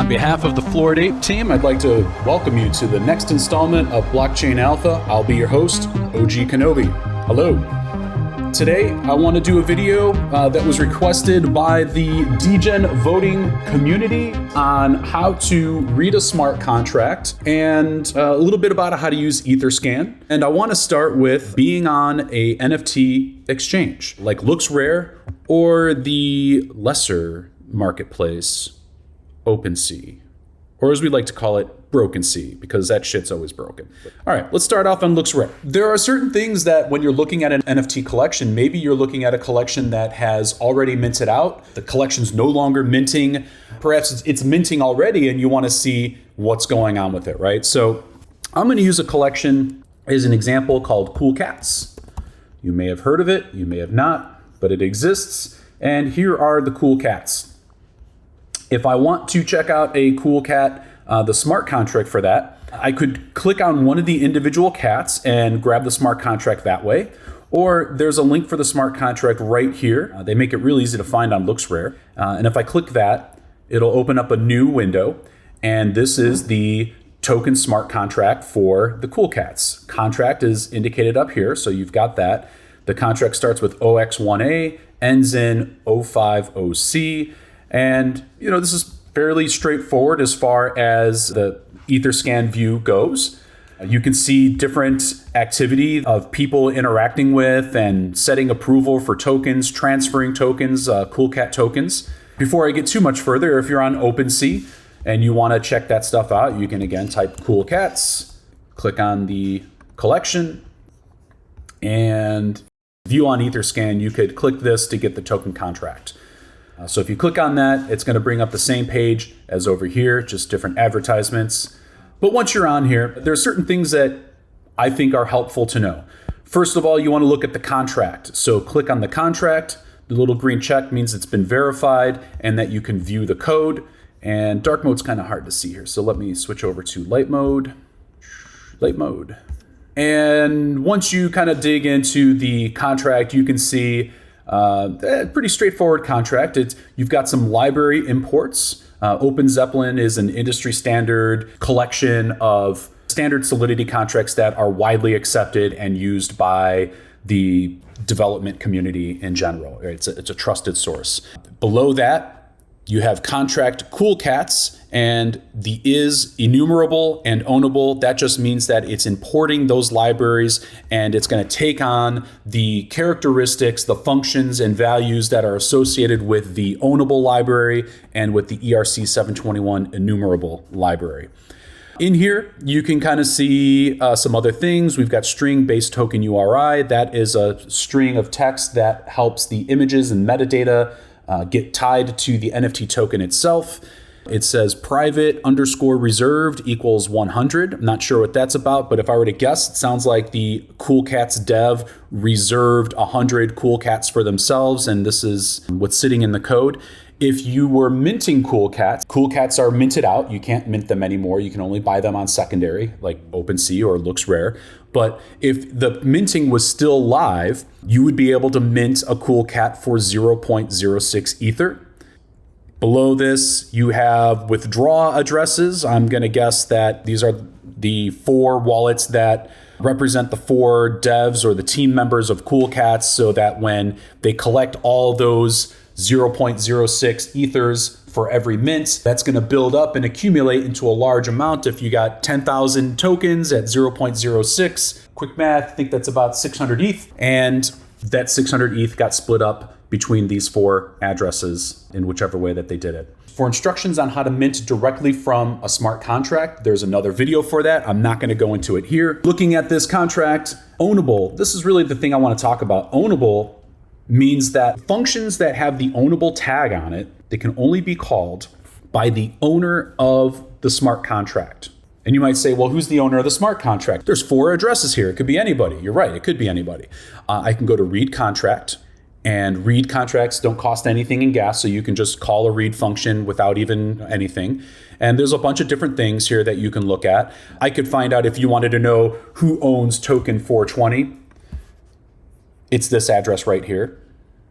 behalf of the Florid Ape team, I'd like to welcome you to the next installment of Blockchain Alpha. I'll be your host, OG Kenobi. Hello. Today, I want to do a video that was requested by the Degen voting community on how to read a smart contract and a little bit about how to use Etherscan. And I want to start with being on a NFT exchange like LooksRare or the lesser marketplace, OpenSea, or as we like to call it, BrokenSea, because that shit's always broken. All right, let's start off on LooksRare. There are certain things that when you're looking at an NFT collection, maybe you're looking at a collection that has already minted out. The collection's no longer minting. Perhaps it's minting already and you want to see what's going on with it, right? So I'm going to use a collection as an example called Cool Cats. You may have heard of it, you may have not, but it exists. And here are the Cool Cats. If I want to check out a Cool Cat, the smart contract for that, I could click on one of the individual cats and grab the smart contract that way. Or there's a link for the smart contract right here. They make it real easy to find on LooksRare. And if I click that, it'll open up a new window. And this is the token smart contract for the Cool Cats. Contract is indicated up here, so you've got that. The contract starts with OX1A, ends in 050C. And, this is fairly straightforward as far as the Etherscan view goes. You can see different activity of people interacting with and setting approval for tokens, transferring tokens, Cool Cat tokens. Before I get too much further, if you're on OpenSea and you want to check that stuff out, you can again type Cool Cats, click on the collection, and view on Etherscan, you could click this to get the token contract. So if you click on that, it's going to bring up the same page as over here, just different advertisements. But once you're on here, there are certain things that I think are helpful to know. First of all, you want to look at the contract. So click on the contract. The little green check means it's been verified and that you can view the code. And dark mode's kind of hard to see here. So let me switch over to light mode. Light mode. And once you kind of dig into the contract, you can see pretty straightforward contract. You've got some library imports. OpenZeppelin is an industry standard collection of standard Solidity contracts that are widely accepted and used by the development community in general. It's a trusted source. Below that, you have contract Cool Cats, and the is enumerable and ownable. That just means that it's importing those libraries and it's going to take on the characteristics, the functions and values that are associated with the ownable library and with the ERC 721 enumerable library. In here, you can kind of see some other things. We've got string-based token URI. That is a string of text that helps the images and metadata get tied to the NFT token itself. It says private _ reserved equals 100. I'm not sure what that's about, but if I were to guess, it sounds like the Cool Cats dev reserved 100 Cool Cats for themselves, and this is what's sitting in the code. If you were minting Cool Cats are minted out. You can't mint them anymore. You can only buy them on secondary, like OpenSea or LooksRare. But if the minting was still live, you would be able to mint a Cool Cat for 0.06 Ether. Below this, you have withdraw addresses. I'm going to guess that these are the 4 wallets that represent the 4 devs or the team members of Cool Cats, so that when they collect all those 0.06 ethers for every mint, that's going to build up and accumulate into a large amount. If you got 10,000 tokens at 0.06, quick math, I think that's about 600 ETH. And that 600 ETH got split up between these 4 addresses in whichever way that they did it. For instructions on how to mint directly from a smart contract, there's another video for that. I'm not going to go into it here. Looking at this contract, ownable, this is really the thing I want to talk about. Ownable means that functions that have the ownable tag on it, they can only be called by the owner of the smart contract. And you might say, well, who's the owner of the smart contract? There's 4 addresses here. It could be anybody. You're right. It could be anybody. I can go to read contract. And read contracts don't cost anything in gas, so you can just call a read function without even anything. And there's a bunch of different things here that you can look at. I could find out if you wanted to know who owns token 420. It's this address right here.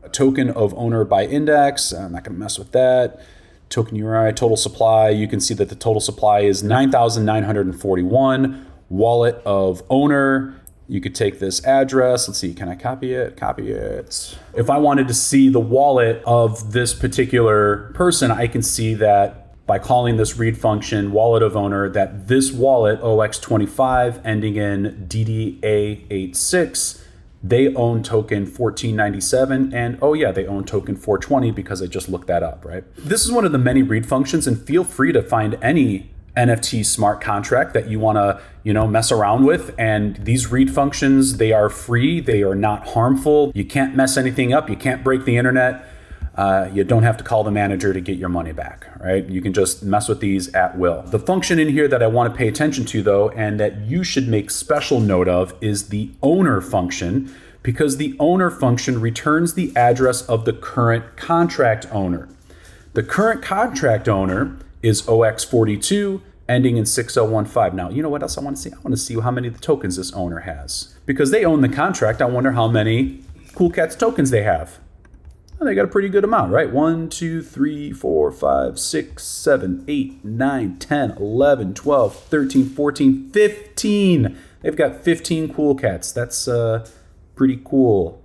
A token of owner by index. I'm not going to mess with that. Token URI, total supply. You can see that the total supply is 9,941. Wallet of owner. You could take this address. Let's see, can I copy it? Copy it. If I wanted to see the wallet of this particular person, I can see that by calling this read function, wallet of owner, that this wallet, OX25, ending in DDA86, they own token 1497, and oh yeah, they own token 420 because I just looked that up, right? This is one of the many read functions, and feel free to find any NFT smart contract that you want to, mess around with. And these read functions, they are free, they are not harmful. You can't mess anything up, you can't break the internet. You don't have to call the manager to get your money back, right? You can just mess with these at will. The function in here that I want to pay attention to though, and that you should make special note of, is the owner function, because the owner function returns the address of the current contract owner. The current contract owner is OX42, ending in 6015. Now, you know what else I want to see? I want to see how many of the tokens this owner has. Because they own the contract, I wonder how many Cool Cats tokens they have. Well, they got a pretty good amount, right? 1, 2, 3, 4, 5, 6, 7, 8, 9, 10, 11, 12, 13, 14, 15. They've got 15 Cool Cats. That's pretty cool.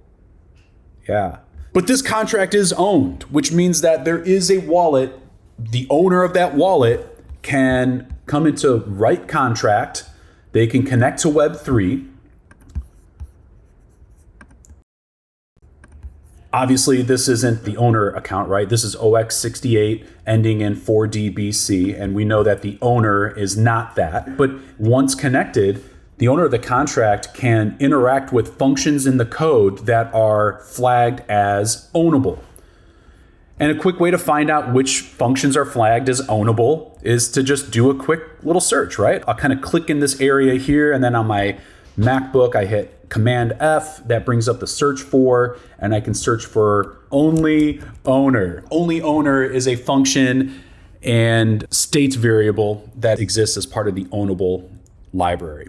Yeah. But this contract is owned, which means that there is a wallet. The owner of that wallet can come into write contract. They can connect to Web3. Obviously, this isn't the owner account, right? This is OX68 ending in 4DBC, and we know that the owner is not that. But once connected, the owner of the contract can interact with functions in the code that are flagged as ownable. And a quick way to find out which functions are flagged as ownable is to just do a quick little search, right? I'll kind of click in this area here, and then on my MacBook, I hit Command F, that brings up the search for, and I can search for only owner. Only owner is a function and state variable that exists as part of the ownable library.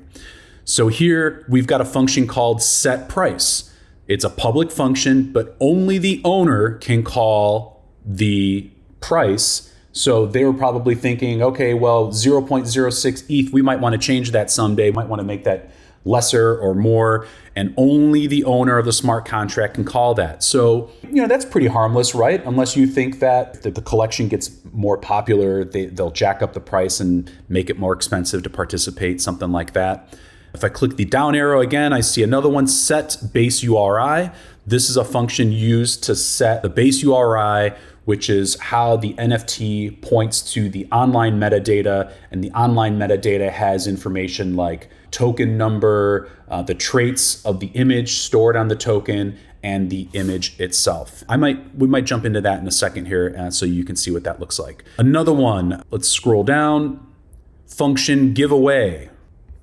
So here we've got a function called set price. It's a public function, but only the owner can call the price. So they were probably thinking, okay, well, 0.06 ETH, we might want to change that someday, might want to make that lesser or more, and only the owner of the smart contract can call that. So, that's pretty harmless, right? Unless you think that the collection gets more popular, they'll jack up the price and make it more expensive to participate, something like that. If I click the down arrow again, I see another one, set base URI. This is a function used to set the base URI, which is how the NFT points to the online metadata, and the online metadata has information like token number, the traits of the image stored on the token, and the image itself. We might jump into that in a second here so you can see what that looks like. Another one, let's scroll down, function giveaway.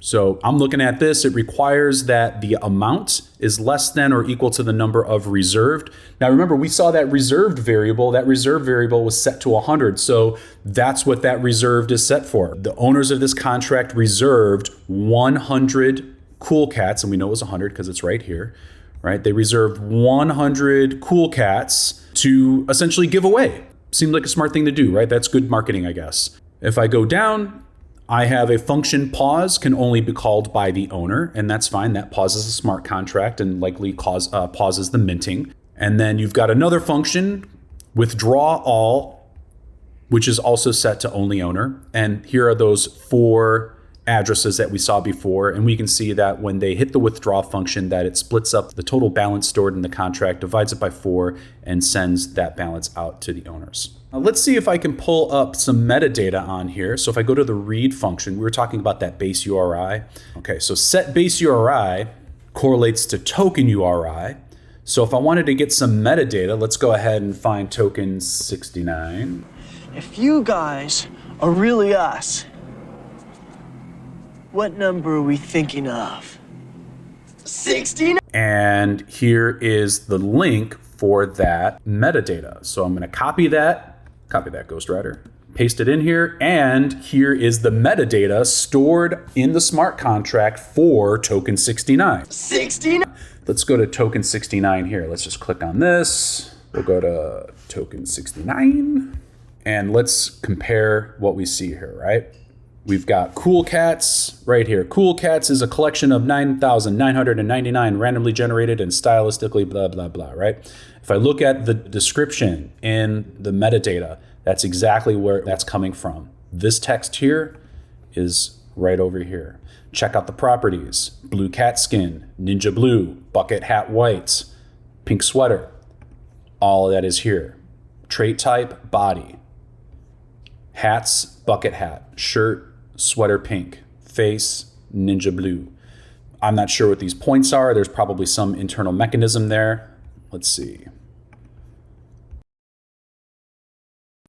So I'm looking at this, it requires that the amount is less than or equal to the number of reserved. Now remember, we saw that reserved variable was set to 100. So that's what that reserved is set for. The owners of this contract reserved 100 Cool Cats, and we know it was 100 because it's right here, right? They reserved 100 Cool Cats to essentially give away. Seemed like a smart thing to do, right? That's good marketing, I guess. If I go down, I have a function pause, can only be called by the owner, and that's fine. That pauses a smart contract and likely pauses the minting. And then you've got another function, withdraw all, which is also set to only owner. And here are those 4 addresses that we saw before. And we can see that when they hit the withdraw function, that it splits up the total balance stored in the contract, divides it by 4, and sends that balance out to the owners. Now let's see if I can pull up some metadata on here. So if I go to the read function, we were talking about that base URI. Okay, so set base URI correlates to token URI. So if I wanted to get some metadata, let's go ahead and find token 69. If you guys are really us, what number are we thinking of? 69? And here is the link for that metadata. So I'm going to copy that Ghostwriter, paste it in here, and here is the metadata stored in the smart contract for token 69. 69? Let's go to token 69 here. Let's just click on this. We'll go to token 69. And let's compare what we see here, right? We've got Cool Cats right here. Cool Cats is a collection of 9,999 randomly generated and stylistically blah, blah, blah, right? If I look at the description in the metadata, that's exactly where that's coming from. This text here is right over here. Check out the properties. Blue cat skin, ninja blue, bucket hat white, pink sweater. All of that is here. Trait type, body. Hats, bucket hat. Shirt, sweater pink. Face, ninja blue. I'm not sure what these points are. There's probably some internal mechanism there. Let's see.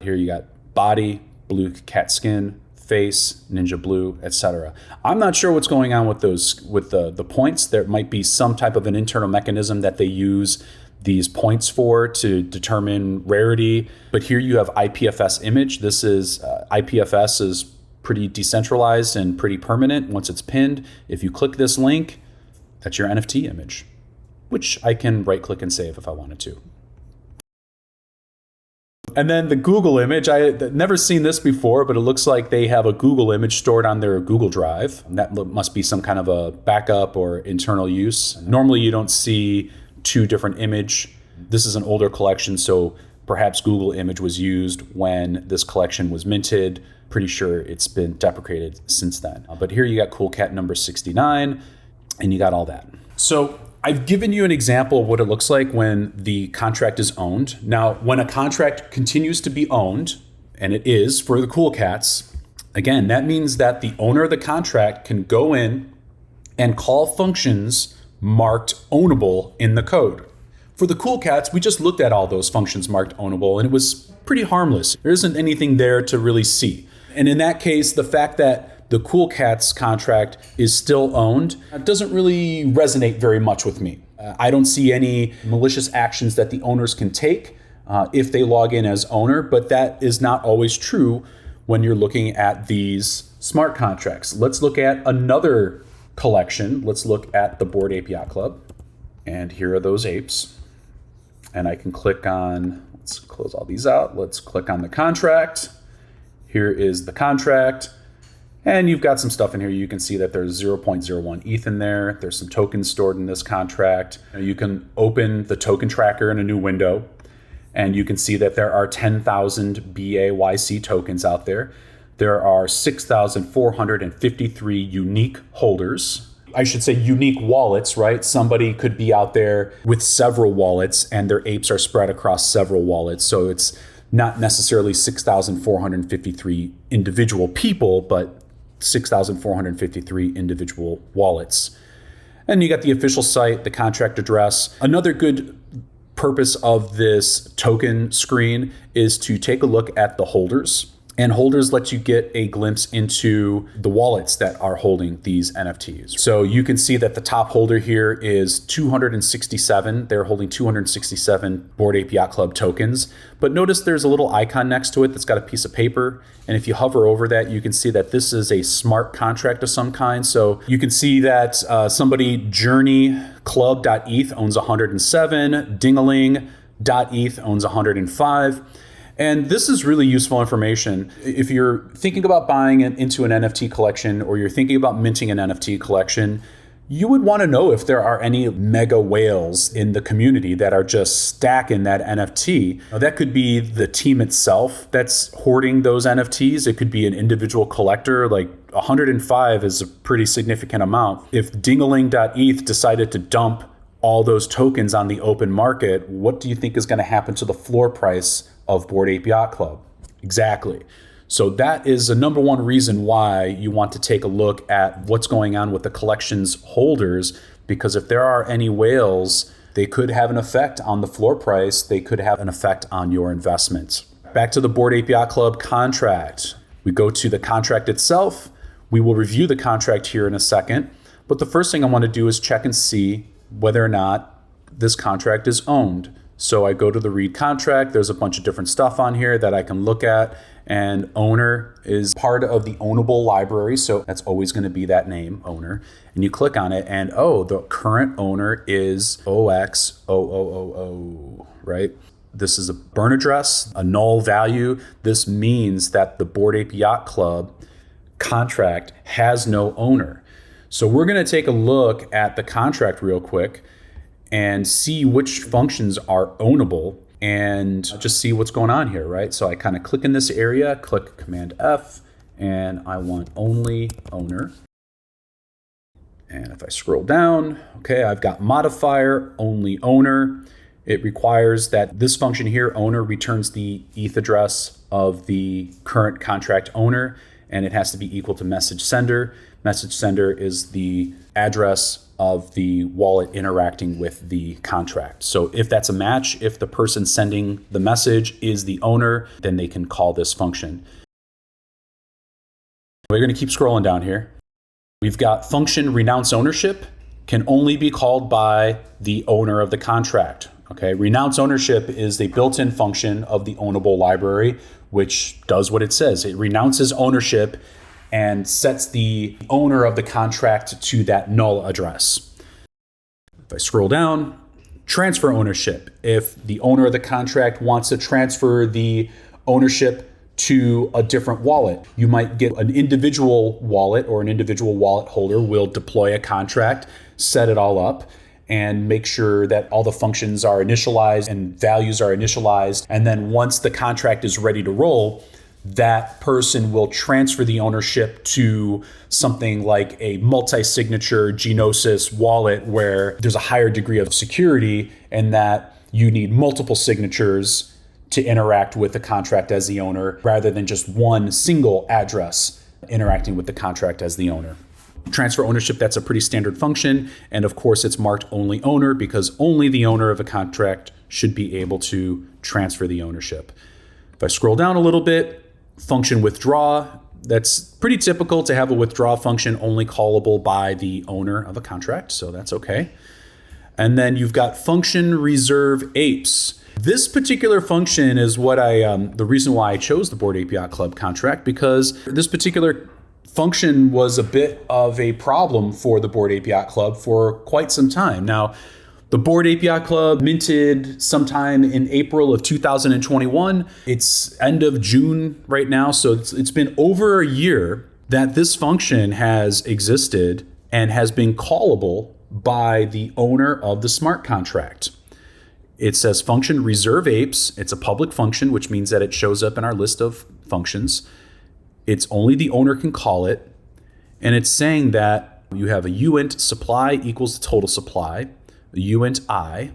Here you got body, blue cat skin, face, ninja blue, etc. I'm not sure what's going on with those, with the points. There might be some type of an internal mechanism that they use these points for to determine rarity. But here you have IPFS image. This is IPFS is pretty decentralized and pretty permanent once it's pinned. If you click this link, that's your NFT image, which I can right click and save if I wanted to. And then the Google image, I had never seen this before, but it looks like they have a Google image stored on their Google Drive. And that must be some kind of a backup or internal use. Normally you don't see two different image. This is an older collection, so perhaps Google image was used when this collection was minted. Pretty sure it's been deprecated since then. But here you got Cool Cat number 69, and you got all that. So I've given you an example of what it looks like when the contract is owned. Now, when a contract continues to be owned, and it is for the Cool Cats, again, that means that the owner of the contract can go in and call functions marked ownable in the code. For the Cool Cats, we just looked at all those functions marked ownable, and it was pretty harmless. There isn't anything there to really see. And in that case, the fact that the Cool Cats contract is still owned doesn't really resonate very much with me. I don't see any malicious actions that the owners can take if they log in as owner, but that is not always true when you're looking at these smart contracts. Let's look at another collection. Let's look at the Bored Ape Yacht Club. And here are those apes. And I can click on, let's close all these out. Let's click on the contract. Here is the contract. And you've got some stuff in here. You can see that there's 0.01 ETH in there. There's some tokens stored in this contract. You can open the token tracker in a new window, and you can see that there are 10,000 BAYC tokens out there. There are 6,453 unique holders. I should say unique wallets, right? Somebody could be out there with several wallets and their apes are spread across several wallets. So it's not necessarily 6,453 individual people, but 6,453 individual wallets. And you got the official site, the contract address. Another good purpose of this token screen is to take a look at the holders. And holders let you get a glimpse into the wallets that are holding these NFTs. So you can see that the top holder here is 267. They're holding 267 Bored Ape Yacht Club tokens. But notice there's a little icon next to it that's got a piece of paper. And if you hover over that, you can see that this is a smart contract of some kind. So you can see that somebody JourneyClub.eth owns 107, Dingaling.eth owns 105. And this is really useful information. If you're thinking about buying into an NFT collection or you're thinking about minting an NFT collection, you would want to know if there are any mega whales in the community that are just stacking that NFT. Now, that could be the team itself that's hoarding those NFTs. It could be an individual collector. Like 105 is a pretty significant amount. If Dingaling.eth decided to dump all those tokens on the open market, what do you think is going to happen to the floor price of Bored Ape Yacht Club? Exactly. So that is the number one reason why you want to take a look at what's going on with the collection's holders, because if there are any whales, they could have an effect on the floor price. They could have an effect on your investment. Back to the Bored Ape Yacht Club contract. We go to the contract itself. We will review the contract here in a second. But the first thing I want to do is check and see whether or not this contract is owned. So I go to the read contract. There's a bunch of different stuff on here that I can look at, and owner is part of the ownable library. So that's always going to be that name, owner. And you click on it and the current owner is OX0000, right? This is a burn address, a null value. This means that the Bored Ape Yacht Club contract has no owner. So we're going to take a look at the contract real quick and see which functions are ownable and just see what's going on here, right? So I kind of click in this area, click Command F, and I want only owner. And if I scroll down, okay, I've got modifier, only owner. It requires that this function here, owner, returns the ETH address of the current contract owner, and it has to be equal to message sender. Message sender is the address of the wallet interacting with the contract. So if that's a match, if the person sending the message is the owner, then they can call this function. We're going to keep scrolling down here. We've got function renounce ownership can only be called by the owner of the contract. Okay, renounce ownership is a built-in function of the ownable library, which does what it says. It renounces ownership and sets the owner of the contract to that null address. If I scroll down, transfer ownership. If the owner of the contract wants to transfer the ownership to a different wallet, you might get an individual wallet, or an individual wallet holder will deploy a contract, set it all up, and make sure that all the functions are initialized and values are initialized. And then once the contract is ready to roll, that person will transfer the ownership to something like a multi-signature Gnosis wallet where there's a higher degree of security and that you need multiple signatures to interact with the contract as the owner rather than just one single address interacting with the contract as the owner. Transfer ownership, that's a pretty standard function. And of course, it's marked only owner because only the owner of a contract should be able to transfer the ownership. If I scroll down a little bit, function withdraw, that's pretty typical to have a withdraw function only callable by the owner of a contract. So that's okay. And then you've got function reserve apes. This particular function is what the reason why I chose the Bored Ape Yacht Club contract, because this particular function was a bit of a problem for the Bored Ape Yacht Club for quite some time. Now, the Bored Ape Yacht Club minted sometime in April of 2021. It's end of June right now, so it's been over a year that this function has existed and has been callable by the owner of the smart contract. It says function reserve apes. It's a public function, which means that it shows up in our list of functions. It's only the owner can call it. And it's saying that you have a uint supply equals the total supply, the uint I,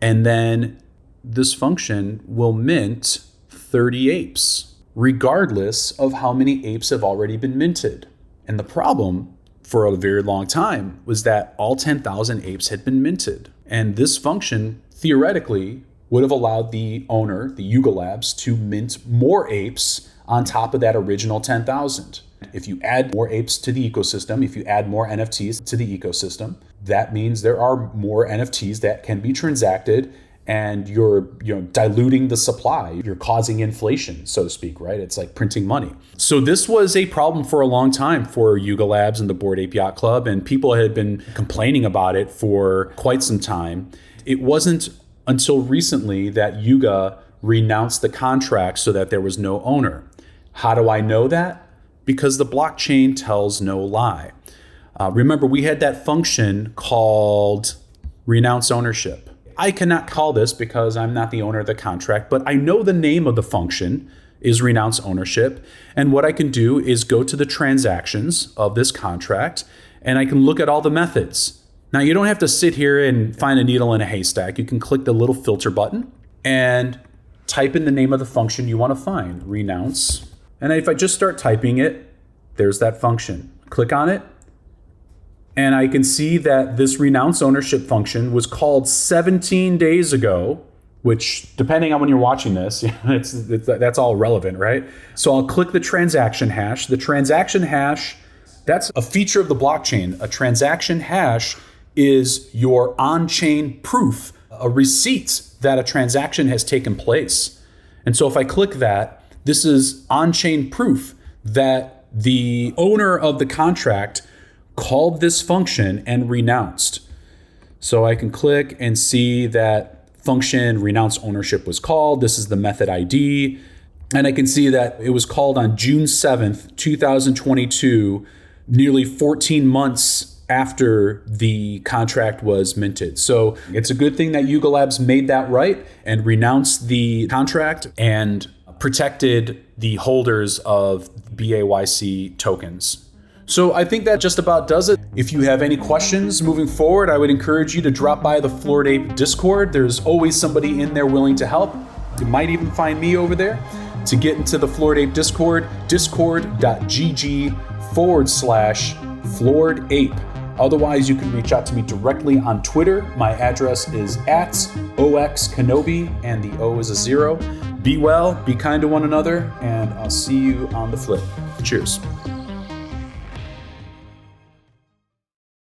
and then this function will mint 30 apes, regardless of how many apes have already been minted. And the problem for a very long time was that all 10,000 apes had been minted. And this function theoretically would have allowed the owner, the Yuga Labs, to mint more apes on top of that original 10,000. If you add more apes to the ecosystem, if you add more NFTs to the ecosystem, that means there are more NFTs that can be transacted, and you're diluting the supply. You're causing inflation, so to speak, right? It's like printing money. So this was a problem for a long time for Yuga Labs and the Bored Ape Yacht Club, and people had been complaining about it for quite some time. It wasn't until recently that Yuga renounced the contract so that there was no owner. How do I know that? Because the blockchain tells no lie. Remember, we had that function called renounce ownership. I cannot call this because I'm not the owner of the contract, but I know the name of the function is renounce ownership. And what I can do is go to the transactions of this contract and I can look at all the methods. Now, you don't have to sit here and find a needle in a haystack. You can click the little filter button and type in the name of the function you want to find, renounce. And if I just start typing it, there's that function. Click on it. And I can see that this renounce ownership function was called 17 days ago, which depending on when you're watching this, that's all relevant, right? So I'll click the transaction hash. The transaction hash, that's a feature of the blockchain. A transaction hash is your on-chain proof, a receipt that a transaction has taken place. And so if I click that, this is on-chain proof that the owner of the contract called this function and renounced. So I can click and see that function renounce ownership was called. This is the method ID. And I can see that it was called on June 7th, 2022, nearly 14 months after the contract was minted. So it's a good thing that Yuga Labs made that right and renounced the contract and protected the holders of BAYC tokens. So I think that just about does it. If you have any questions moving forward, I would encourage you to drop by the Floored Ape Discord. There's always somebody in there willing to help. You might even find me over there. To get into the Floored Ape Discord, discord.gg/Floored Ape. Otherwise, you can reach out to me directly on Twitter. My address is @OXKenobi, and the O is a 0. Be well, be kind to one another, and I'll see you on the flip. Cheers.